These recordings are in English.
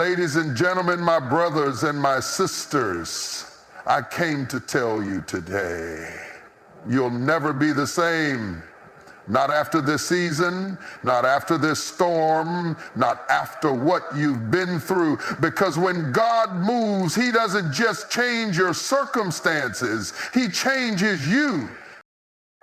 Ladies and gentlemen, my brothers and my sisters, I came to tell you today, you'll never be the same. Not after this season, not after this storm, not after what you've been through. Because when God moves, He doesn't just change your circumstances, He changes you.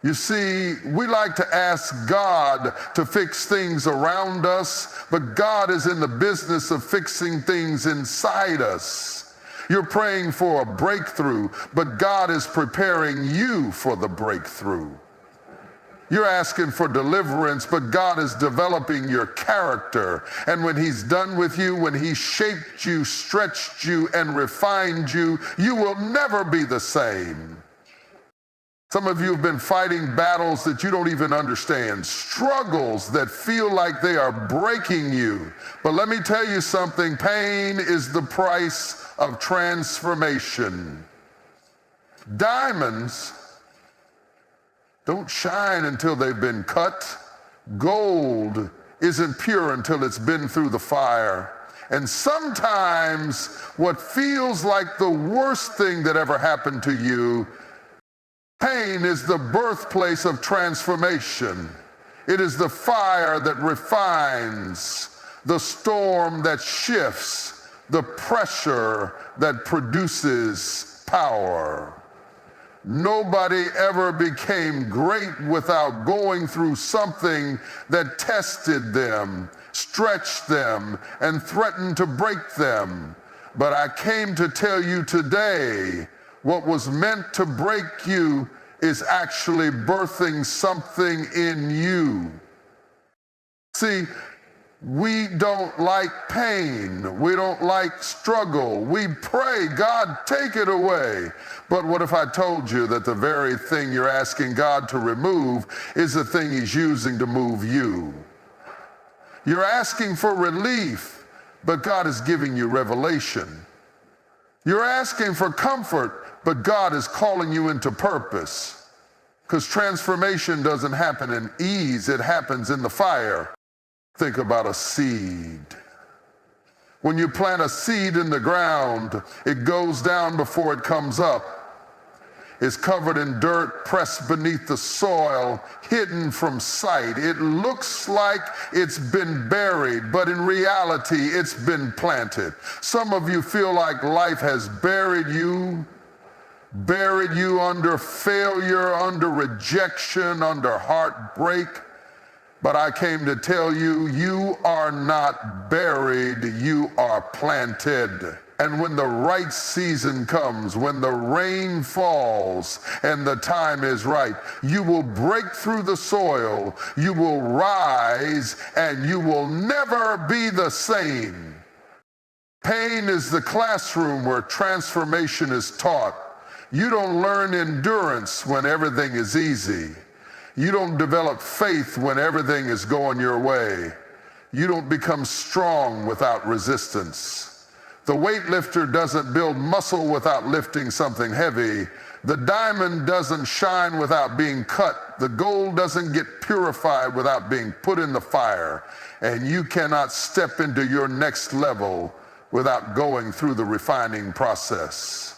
You see, we like to ask God to fix things around us, but God is in the business of fixing things inside us. You're praying for a breakthrough, but God is preparing you for the breakthrough. You're asking for deliverance, but God is developing your character. And when He's done with you, when He shaped you, stretched you, and refined you, you will never be the same. Some of you have been fighting battles that you don't even understand, struggles that feel like they are breaking you. But let me tell you something, pain is the price of transformation. Diamonds don't shine until they've been cut. Gold isn't pure until it's been through the fire. And sometimes what feels like the worst thing that ever happened to you, pain is the birthplace of transformation. It is the fire that refines, the storm that shifts, the pressure that produces power. Nobody ever became great without going through something that tested them, stretched them, and threatened to break them. But I came to tell you today, what was meant to break you is actually birthing something in you. See, we don't like pain. We don't like struggle. We pray, God, take it away. But what if I told you that the very thing you're asking God to remove is the thing He's using to move you? You're asking for relief, but God is giving you revelation. You're asking for comfort, but God is calling you into purpose. Because transformation doesn't happen in ease, it happens in the fire. Think about a seed. When you plant a seed in the ground, it goes down before it comes up. It's covered in dirt, pressed beneath the soil, hidden from sight. It looks like it's been buried, but in reality, it's been planted. Some of you feel like life has buried you under failure, under rejection, under heartbreak. But I came to tell you, you are not buried, you are planted. And when the right season comes, when the rain falls and the time is right, you will break through the soil, you will rise, and you will never be the same. Pain is the classroom where transformation is taught. You don't learn endurance when everything is easy. You don't develop faith when everything is going your way. You don't become strong without resistance. The weightlifter doesn't build muscle without lifting something heavy. The diamond doesn't shine without being cut. The gold doesn't get purified without being put in the fire. And you cannot step into your next level without going through the refining process.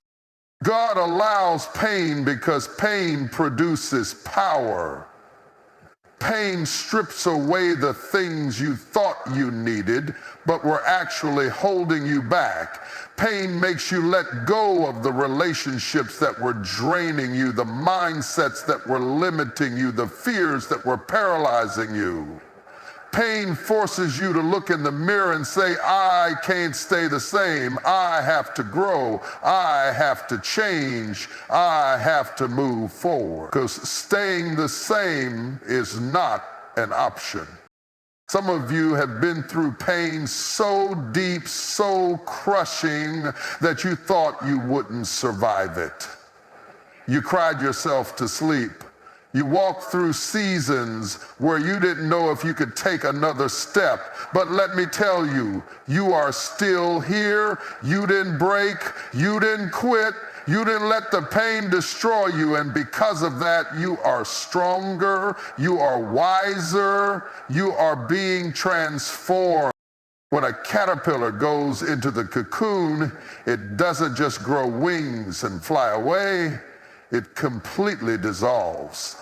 God allows pain because pain produces power. Pain strips away the things you thought you needed, but were actually holding you back. Pain makes you let go of the relationships that were draining you, the mindsets that were limiting you, the fears that were paralyzing you. Pain forces you to look in the mirror and say, I can't stay the same. I have to grow. I have to change. I have to move forward. Because staying the same is not an option. Some of you have been through pain so deep, so crushing, that you thought you wouldn't survive it. You cried yourself to sleep. You walked through seasons where you didn't know if you could take another step. But let me tell you, you are still here. You didn't break. You didn't quit. You didn't let the pain destroy you. And because of that, you are stronger. You are wiser. You are being transformed. When a caterpillar goes into the cocoon, it doesn't just grow wings and fly away, it completely dissolves.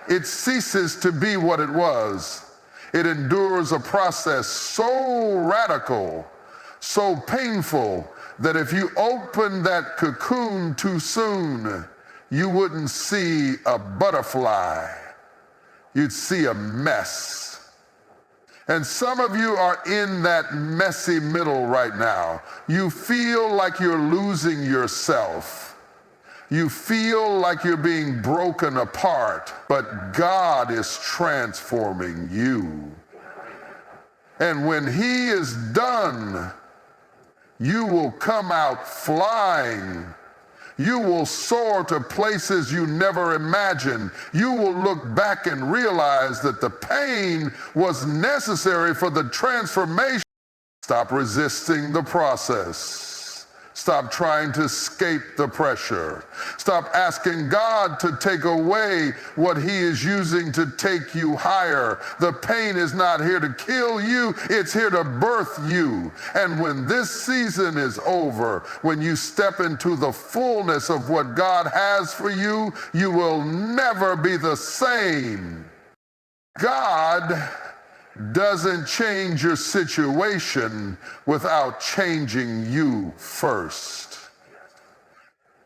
It ceases to be what it was. It endures a process so radical, so painful, that if you open that cocoon too soon, you wouldn't see a butterfly. You'd see a mess. And some of you are in that messy middle right now. You feel like you're losing yourself. You feel like you're being broken apart, but God is transforming you. And when He is done, you will come out flying. You will soar to places you never imagined. You will look back and realize that the pain was necessary for the transformation. Stop resisting the process. Stop trying to escape the pressure. Stop asking God to take away what He is using to take you higher. The pain is not here to kill you, it's here to birth you. And when this season is over, when you step into the fullness of what God has for you, you will never be the same. God doesn't change your situation without changing you first.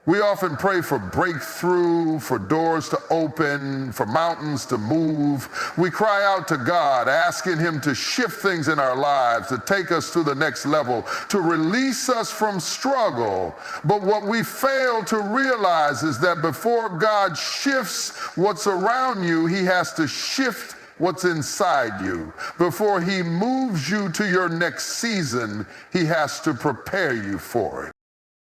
We often pray for breakthrough, for doors to open, for mountains to move. We cry out to God, asking Him to shift things in our lives, to take us to the next level, to release us from struggle. But what we fail to realize is that before God shifts what's around you, He has to shift what's inside you. Before He moves you to your next season, He has to prepare you for it.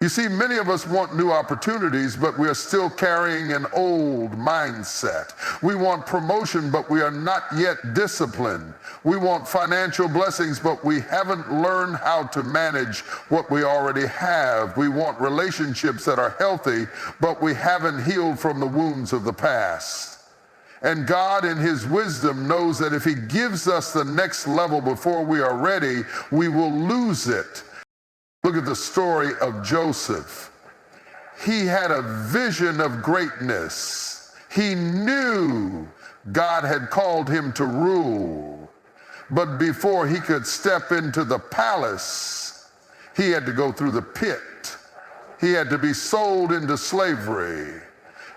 You see, many of us want new opportunities, but we are still carrying an old mindset. We want promotion, but we are not yet disciplined. We want financial blessings, but we haven't learned how to manage what we already have. We want relationships that are healthy, but we haven't healed from the wounds of the past. And God, in His wisdom, knows that if He gives us the next level before we are ready, we will lose it. Look at the story of Joseph. He had a vision of greatness. He knew God had called him to rule. But before he could step into the palace, he had to go through the pit. He had to be sold into slavery.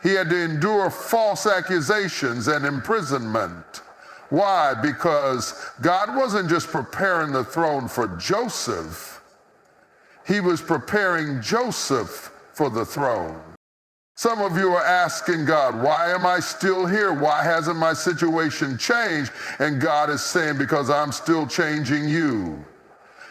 He had to endure false accusations and imprisonment. Why? Because God wasn't just preparing the throne for Joseph. He was preparing Joseph for the throne. Some of you are asking God, why am I still here? Why hasn't my situation changed? And God is saying, because I'm still changing you.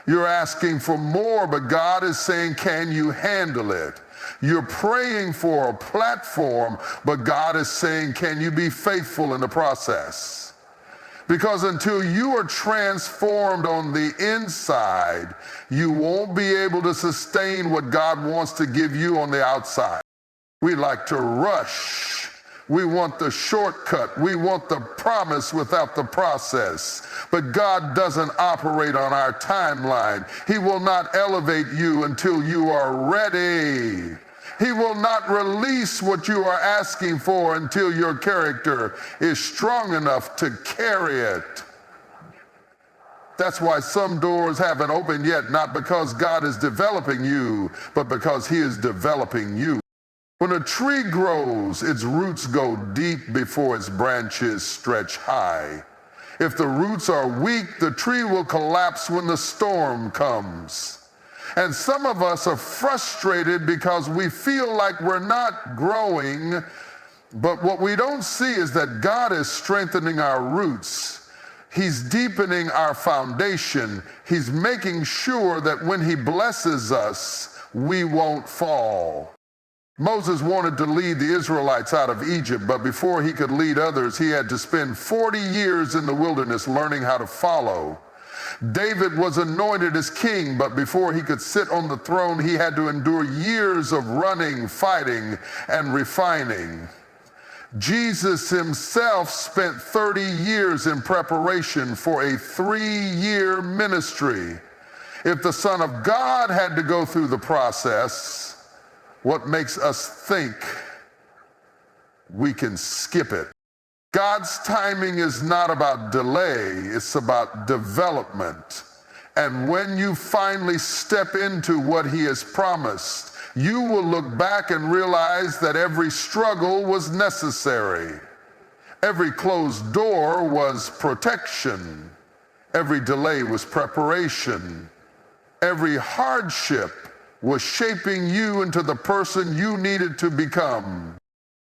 You're asking for more, but God is saying, can you handle it? You're praying for a platform, but God is saying, can you be faithful in the process? Because until you are transformed on the inside, you won't be able to sustain what God wants to give you on the outside. We like to rush. We want the shortcut. We want the promise without the process. But God doesn't operate on our timeline. He will not elevate you until you are ready. He will not release what you are asking for until your character is strong enough to carry it. That's why some doors haven't opened yet, not because God is developing you, but because He is developing you. When a tree grows, its roots go deep before its branches stretch high. If the roots are weak, the tree will collapse when the storm comes. And some of us are frustrated because we feel like we're not growing, but what we don't see is that God is strengthening our roots. He's deepening our foundation. He's making sure that when He blesses us, we won't fall. Moses wanted to lead the Israelites out of Egypt, but before he could lead others, he had to spend 40 years in the wilderness learning how to follow. David was anointed as king, but before he could sit on the throne, he had to endure years of running, fighting, and refining. Jesus himself spent 30 years in preparation for a 3-year ministry. If the Son of God had to go through the process, what makes us think we can skip it? God's timing is not about delay, it's about development. And when you finally step into what he has promised, you will look back and realize that every struggle was necessary. Every closed door was protection. Every delay was preparation. Every hardship was shaping you into the person you needed to become.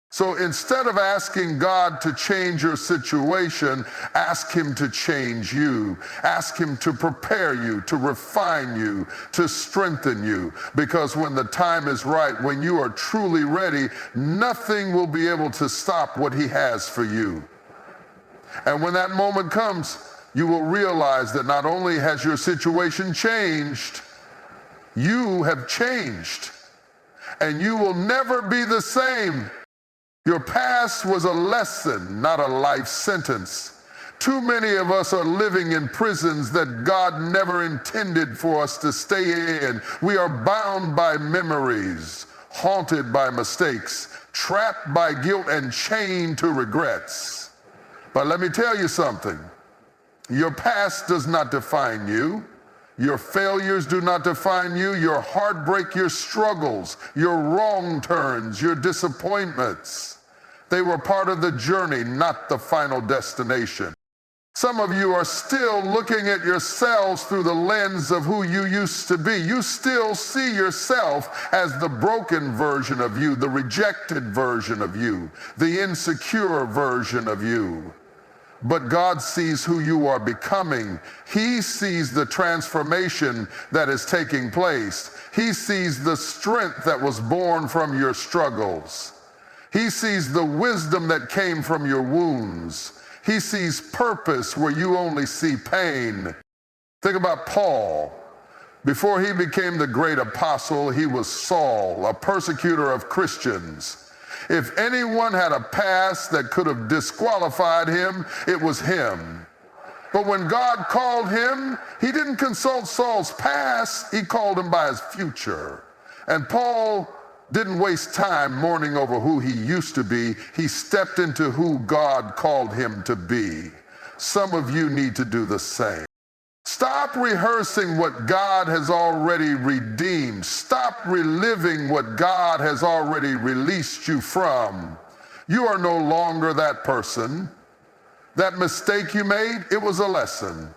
So instead of asking God to change your situation, ask him to change you. Ask him to prepare you, to refine you, to strengthen you. Because when the time is right, when you are truly ready, nothing will be able to stop what he has for you. And when that moment comes, you will realize that not only has your situation changed, you have changed. And you will never be the same. Your past was a lesson, not a life sentence. Too many of us are living in prisons that God never intended for us to stay in. We are bound by memories, haunted by mistakes, trapped by guilt, and chained to regrets. But let me tell you something. Your past does not define you. Your failures do not define you. Your heartbreak, your struggles, your wrong turns, your disappointments. They were part of the journey, not the final destination. Some of you are still looking at yourselves through the lens of who you used to be. You still see yourself as the broken version of you, the rejected version of you, the insecure version of you. But God sees who you are becoming. He sees the transformation that is taking place. He sees the strength that was born from your struggles. He sees the wisdom that came from your wounds. He sees purpose where you only see pain. Think about Paul. Before he became the great apostle, he was Saul, a persecutor of Christians. If anyone had a past that could have disqualified him, it was him. But when God called him, he didn't consult Saul's past, he called him by his future. And Paul didn't waste time mourning over who he used to be. He stepped into who God called him to be. Some of you need to do the same. Stop rehearsing what God has already redeemed. Stop reliving what God has already released you from. You are no longer that person. That mistake you made, it was a lesson.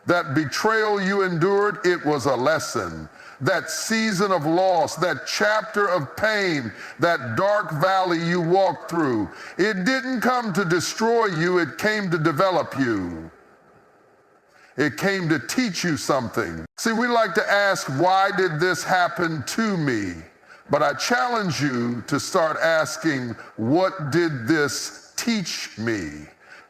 That betrayal you endured, it was a lesson. That season of loss, that chapter of pain, that dark valley you walked through, it didn't come to destroy you, it came to develop you. It came to teach you something. See, we like to ask, why did this happen to me? But I challenge you to start asking, what did this teach me?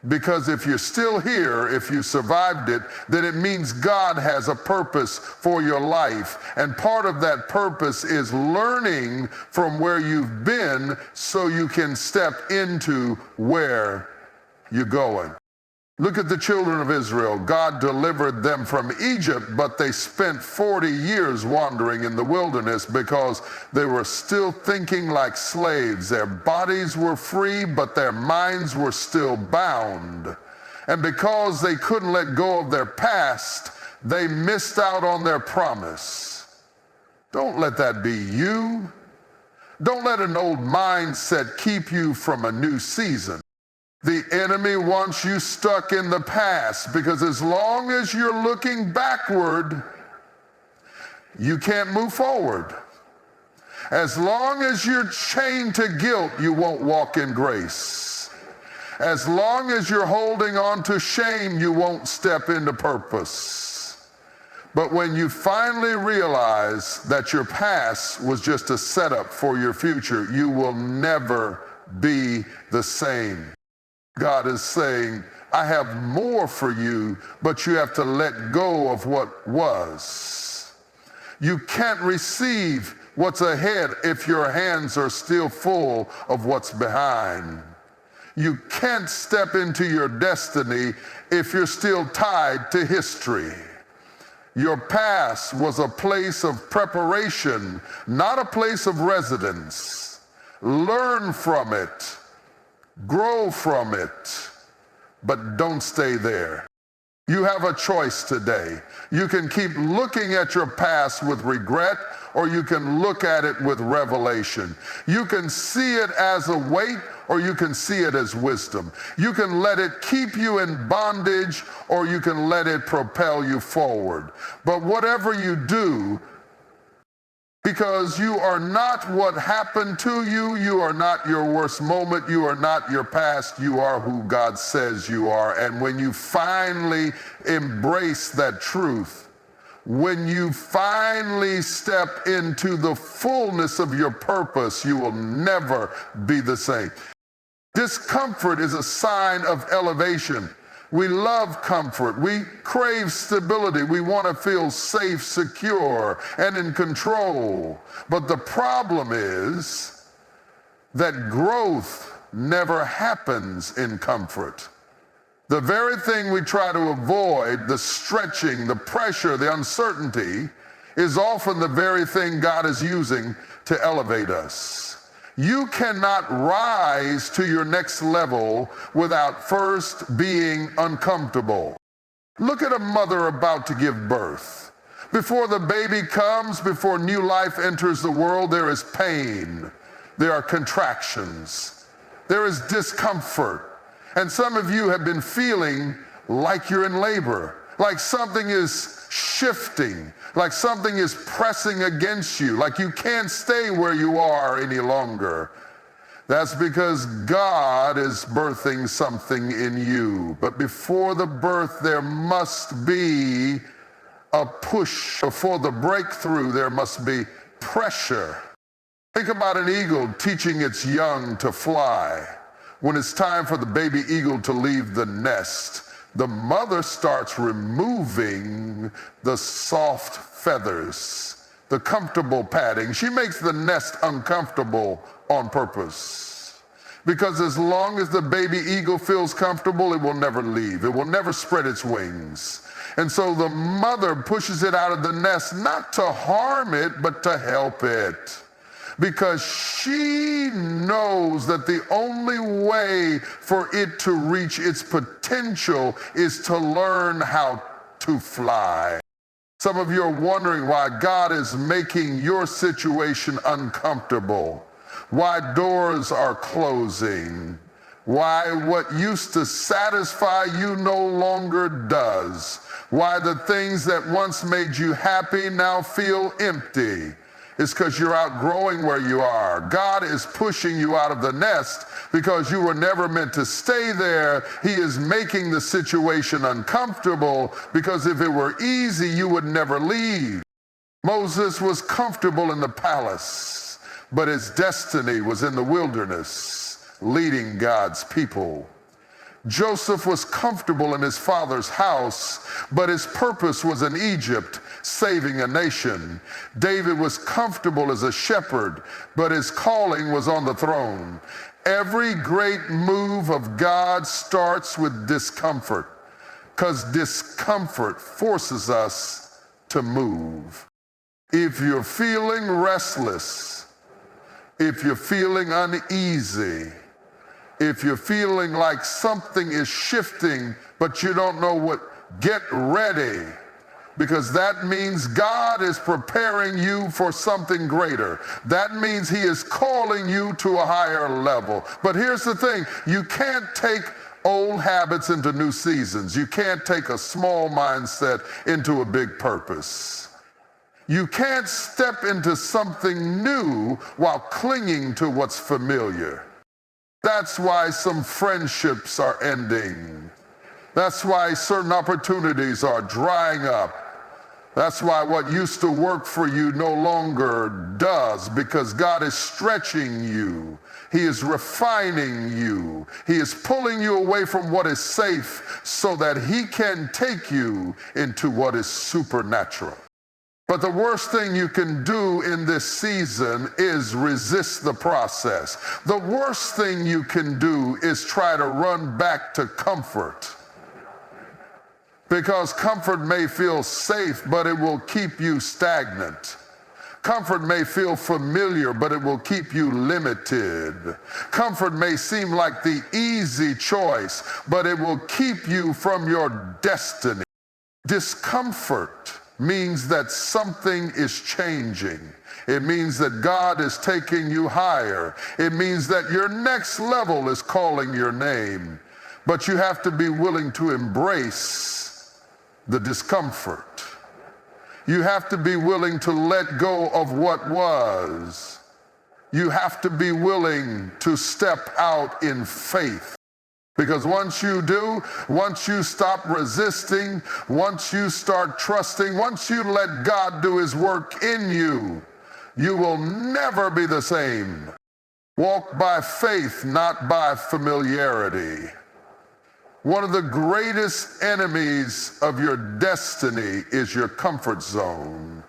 Because if you're still here, if you survived it, then it means God has a purpose for your life. And part of that purpose is learning from where you've been so you can step into where you're going. Look at the children of Israel. God delivered them from Egypt, but they spent 40 years wandering in the wilderness because they were still thinking like slaves. Their bodies were free, but their minds were still bound. And because they couldn't let go of their past, they missed out on their promise. Don't let that be you. Don't let an old mindset keep you from a new season. The enemy wants you stuck in the past because as long as you're looking backward, you can't move forward. As long as you're chained to guilt, you won't walk in grace. As long as you're holding on to shame, you won't step into purpose. But when you finally realize that your past was just a setup for your future, you will never be the same. God is saying, I have more for you, but you have to let go of what was. You can't receive what's ahead if your hands are still full of what's behind. You can't step into your destiny if you're still tied to history. Your past was a place of preparation, not a place of residence. Learn from it, grow from it, but don't stay there. You have a choice today. You can keep looking at your past with regret, or you can look at it with revelation. You can see it as a weight, or you can see it as wisdom. You can let it keep you in bondage, or you can let it propel you forward. But whatever you do, because you are not what happened to you, you are not your worst moment, you are not your past, you are who God says you are. And when you finally embrace that truth, when you finally step into the fullness of your purpose, you will never be the same. Discomfort is a sign of elevation. We love comfort. We crave stability. We want to feel safe, secure, and in control. But the problem is that growth never happens in comfort. The very thing we try to avoid, the stretching, the pressure, the uncertainty, is often the very thing God is using to elevate us. You cannot rise to your next level without first being uncomfortable. Look at a mother about to give birth. Before the baby comes, before new life enters the world, there is pain. There are contractions. There is discomfort. And some of you have been feeling like you're in labor, like something is shifting, like something is pressing against you, like you can't stay where you are any longer. That's because God is birthing something in you. But before the birth, there must be a push. Before the breakthrough, there must be pressure. Think about an eagle teaching its young to fly. When it's time for the baby eagle to leave the nest, the mother starts removing the soft feathers, the comfortable padding. She makes the nest uncomfortable on purpose. Because as long as the baby eagle feels comfortable, it will never leave. It will never spread its wings. And so the mother pushes it out of the nest, not to harm it, but to help it. Because she knows that the only way for it to reach its potential is to learn how to fly. Some of you are wondering why God is making your situation uncomfortable, why doors are closing, why what used to satisfy you no longer does, why the things that once made you happy now feel empty. It's because you're outgrowing where you are. God is pushing you out of the nest because you were never meant to stay there. He is making the situation uncomfortable because if it were easy, you would never leave. Moses was comfortable in the palace, but his destiny was in the wilderness, leading God's people. Joseph was comfortable in his father's house, but his purpose was in Egypt, saving a nation. David was comfortable as a shepherd, but his calling was on the throne. Every great move of God starts with discomfort, because discomfort forces us to move. If you're feeling restless, if you're feeling uneasy, if you're feeling like something is shifting, but you don't know what, get ready. Because that means God is preparing you for something greater. That means He is calling you to a higher level. But here's the thing, you can't take old habits into new seasons. You can't take a small mindset into a big purpose. You can't step into something new while clinging to what's familiar. That's why some friendships are ending. That's why certain opportunities are drying up. That's why what used to work for you no longer does, because God is stretching you. He is refining you. He is pulling you away from what is safe so that He can take you into what is supernatural. But the worst thing you can do in this season is resist the process. The worst thing you can do is try to run back to comfort. Because comfort may feel safe, but it will keep you stagnant. Comfort may feel familiar, but it will keep you limited. Comfort may seem like the easy choice, but it will keep you from your destiny. Discomfort means that something is changing. It means that God is taking you higher. It means that your next level is calling your name. But you have to be willing to embrace the discomfort. You have to be willing to let go of what was. You have to be willing to step out in faith. Because once you do, once you stop resisting, once you start trusting, once you let God do his work in you, you will never be the same. Walk by faith, not by familiarity. One of the greatest enemies of your destiny is your comfort zone.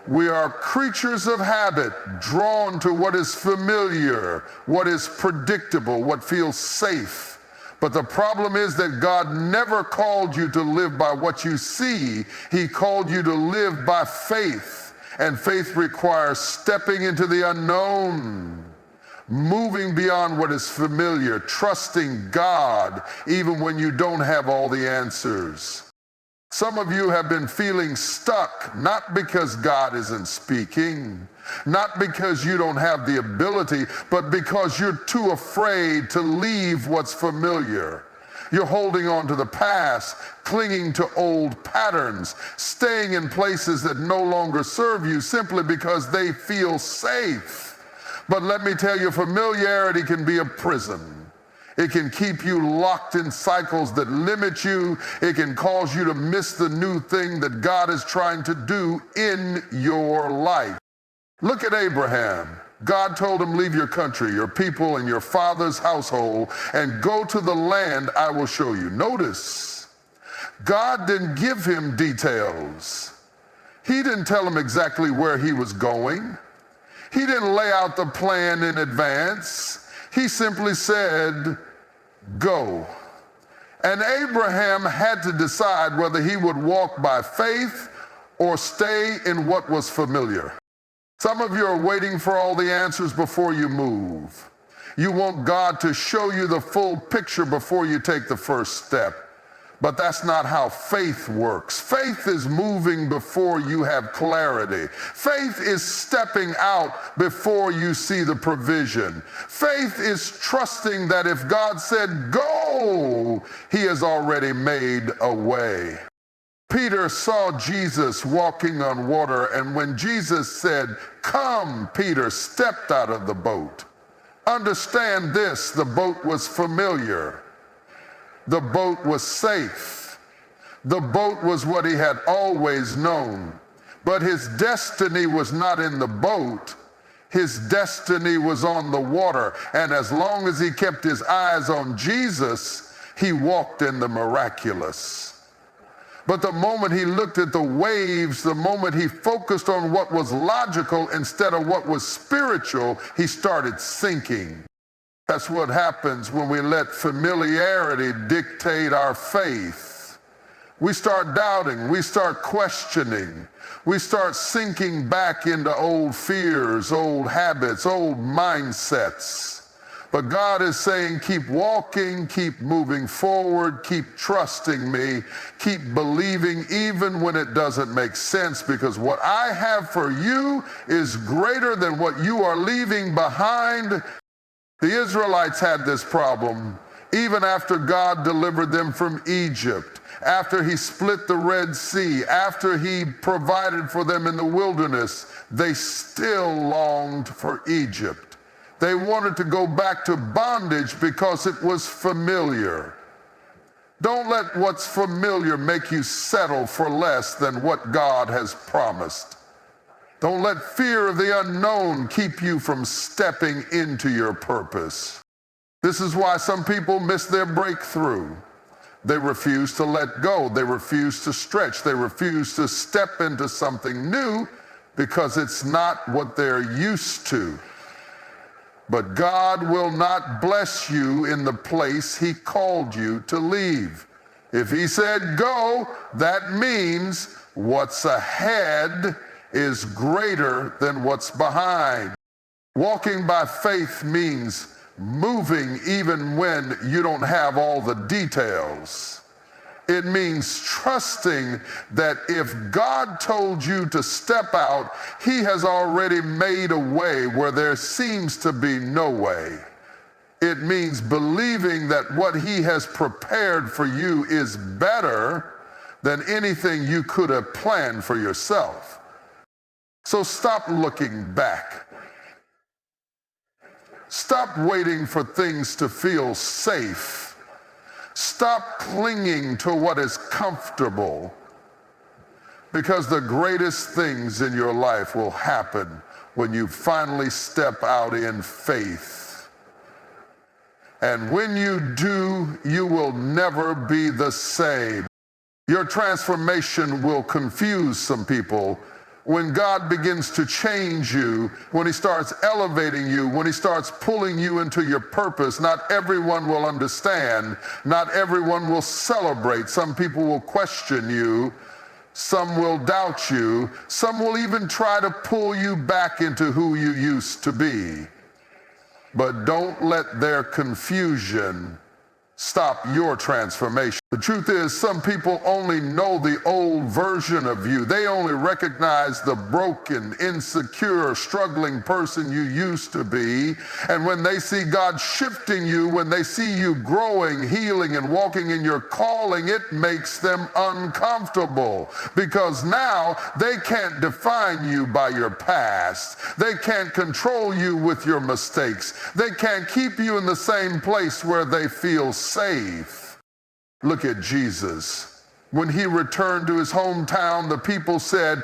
We are creatures of habit, drawn to what is familiar, what is predictable, what feels safe. But the problem is that God never called you to live by what you see. He called you to live by faith. And faith requires stepping into the unknown, moving beyond what is familiar, trusting God even when you don't have all the answers. Some of you have been feeling stuck, not because God isn't speaking, not because you don't have the ability, but because you're too afraid to leave what's familiar. You're holding on to the past, clinging to old patterns, staying in places that no longer serve you simply because they feel safe. But let me tell you, familiarity can be a prison. It can keep you locked in cycles that limit you. It can cause you to miss the new thing that God is trying to do in your life. Look at Abraham. God told him, leave your country, your people, and your father's household, and go to the land I will show you. Notice, God didn't give him details. He didn't tell him exactly where he was going. He didn't lay out the plan in advance. He simply said, go. And Abraham had to decide whether he would walk by faith or stay in what was familiar. Some of you are waiting for all the answers before you move. You want God to show you the full picture before you take the first step. But that's not how faith works. Faith is moving before you have clarity. Faith is stepping out before you see the provision. Faith is trusting that if God said go, he has already made a way. Peter saw Jesus walking on water, and when Jesus said, come, Peter stepped out of the boat. Understand this, the boat was familiar. The boat was safe. The boat was what he had always known. But his destiny was not in the boat. His destiny was on the water. And as long as he kept his eyes on Jesus, he walked in the miraculous. But the moment he looked at the waves, the moment he focused on what was logical instead of what was spiritual, he started sinking. That's what happens when we let familiarity dictate our faith. We start doubting, we start questioning, we start sinking back into old fears, old habits, old mindsets. But God is saying, keep walking, keep moving forward, keep trusting me, keep believing even when it doesn't make sense, because what I have for you is greater than what you are leaving behind. The Israelites had this problem even after God delivered them from Egypt, after he split the Red Sea, after he provided for them in the wilderness. They still longed for Egypt. They wanted to go back to bondage because it was familiar. Don't let what's familiar make you settle for less than what God has promised. Don't let fear of the unknown keep you from stepping into your purpose. This is why some people miss their breakthrough. They refuse to let go. They refuse to stretch. They refuse to step into something new because it's not what they're used to. But God will not bless you in the place He called you to leave. If He said go, that means what's ahead is greater than what's behind. Walking by faith means moving even when you don't have all the details. It means trusting that if God told you to step out, He has already made a way where there seems to be no way. It means believing that what He has prepared for you is better than anything you could have planned for yourself. So stop looking back. Stop waiting for things to feel safe. Stop clinging to what is comfortable, because the greatest things in your life will happen when you finally step out in faith. And when you do, you will never be the same. Your transformation will confuse some people. When God begins to change you, when He starts elevating you, when He starts pulling you into your purpose, not everyone will understand. Not everyone will celebrate. Some people will question you. Some will doubt you. Some will even try to pull you back into who you used to be. But don't let their confusion stop your transformation. The truth is, some people only know the old version of you. They only recognize the broken, insecure, struggling person you used to be. And when they see God shifting you, when they see you growing, healing, and walking in your calling, it makes them uncomfortable, because now they can't define you by your past. They can't control you with your mistakes. They can't keep you in the same place where they feel safe. Look at Jesus. When He returned to His hometown, the people said,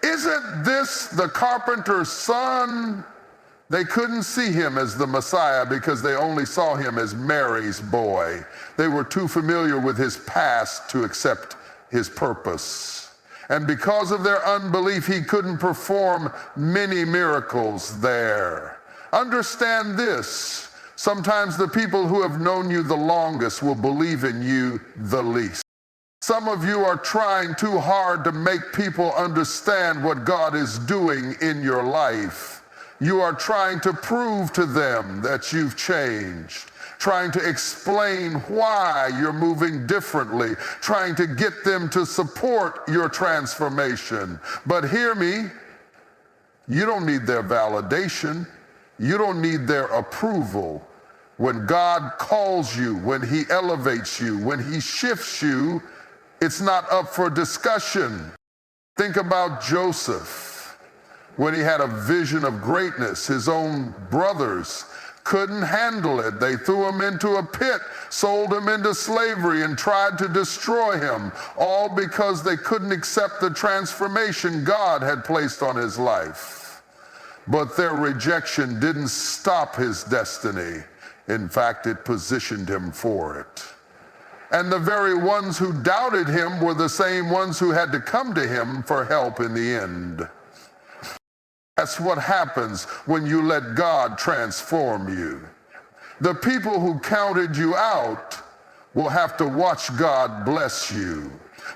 "Isn't this the carpenter's son?" They couldn't see Him as the Messiah because they only saw Him as Mary's boy. They were too familiar with His past to accept His purpose. And because of their unbelief, He couldn't perform many miracles there. Understand this. Sometimes the people who have known you the longest will believe in you the least. Some of you are trying too hard to make people understand what God is doing in your life. You are trying to prove to them that you've changed, trying to explain why you're moving differently, trying to get them to support your transformation. But hear me, you don't need their validation. You don't need their approval. When God calls you, when He elevates you, when He shifts you, it's not up for discussion. Think about Joseph. When he had a vision of greatness, his own brothers couldn't handle it. They threw him into a pit, sold him into slavery, and tried to destroy him, all because they couldn't accept the transformation God had placed on his life. But their rejection didn't stop his destiny. In fact, it positioned him for it. And the very ones who doubted him were the same ones who had to come to him for help in the end. That's what happens when you let God transform you. The people who counted you out will have to watch God bless you.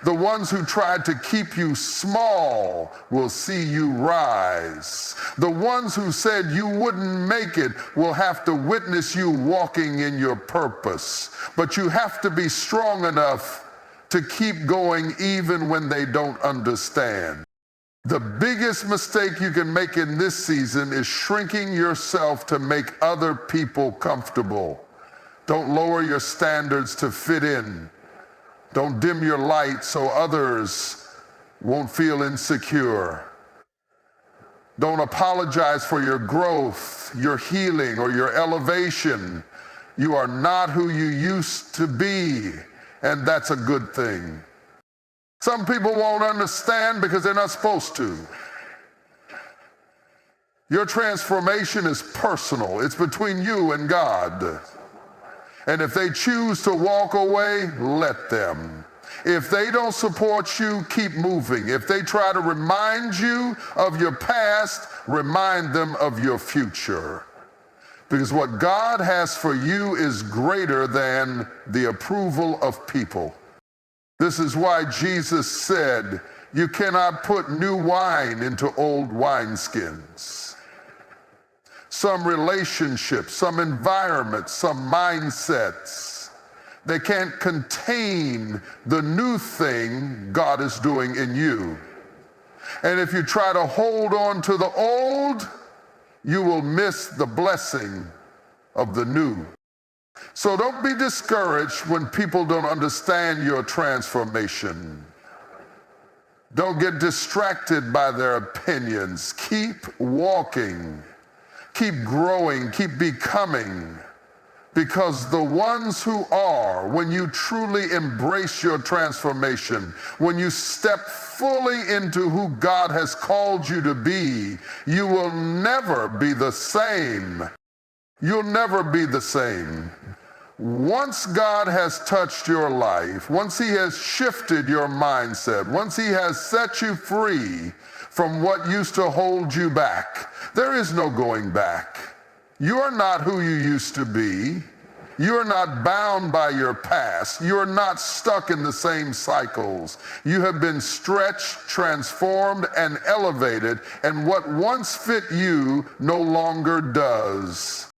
The ones who tried to keep you small will see you rise. The ones who said you wouldn't make it will have to witness you walking in your purpose. But you have to be strong enough to keep going even when they don't understand. The biggest mistake you can make in this season is shrinking yourself to make other people comfortable. Don't lower your standards to fit in. Don't dim your light so others won't feel insecure. Don't apologize for your growth, your healing, or your elevation. You are not who you used to be, and that's a good thing. Some people won't understand because they're not supposed to. Your transformation is personal. It's between you and God. And if they choose to walk away, let them. If they don't support you, keep moving. If they try to remind you of your past, remind them of your future. Because what God has for you is greater than the approval of people. This is why Jesus said, you cannot put new wine into old wineskins. Some relationships, some environments, some mindsets, they can't contain the new thing God is doing in you. And if you try to hold on to the old, you will miss the blessing of the new. So don't be discouraged when people don't understand your transformation. Don't get distracted by their opinions. Keep walking, keep growing, keep becoming. Because the ones who are, when you truly embrace your transformation, when you step fully into who God has called you to be, you will never be the same. You'll never be the same. Once God has touched your life, once He has shifted your mindset, once He has set you free from what used to hold you back, there is no going back. You are not who you used to be. You are not bound by your past. You are not stuck in the same cycles. You have been stretched, transformed, and elevated, and what once fit you no longer does.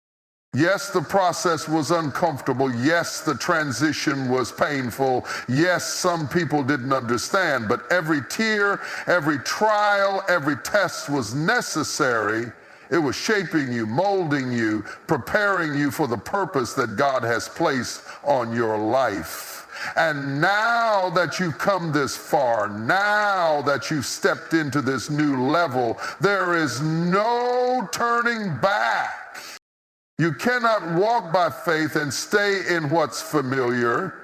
Yes, the process was uncomfortable. Yes, the transition was painful. Yes, some people didn't understand, but every tear, every trial, every test was necessary. It was shaping you, molding you, preparing you for the purpose that God has placed on your life. And now that you've come this far, now that you've stepped into this new level, there is no turning back. You cannot walk by faith and stay in what's familiar.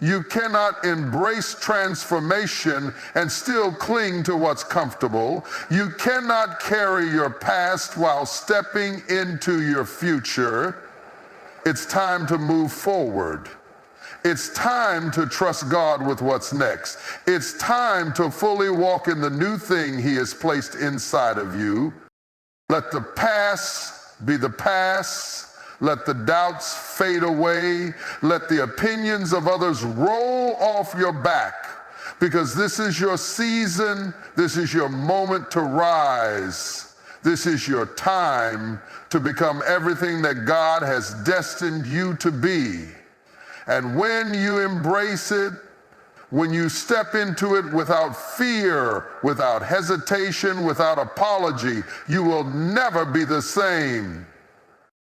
You cannot embrace transformation and still cling to what's comfortable. You cannot carry your past while stepping into your future. It's time to move forward. It's time to trust God with what's next. It's time to fully walk in the new thing He has placed inside of you. Let the past be the past. Let the doubts fade away. Let the opinions of others roll off your back, because this is your season. This is your moment to rise. This is your time to become everything that God has destined you to be. And when you embrace it, when you step into it without fear, without hesitation, without apology, you will never be the same.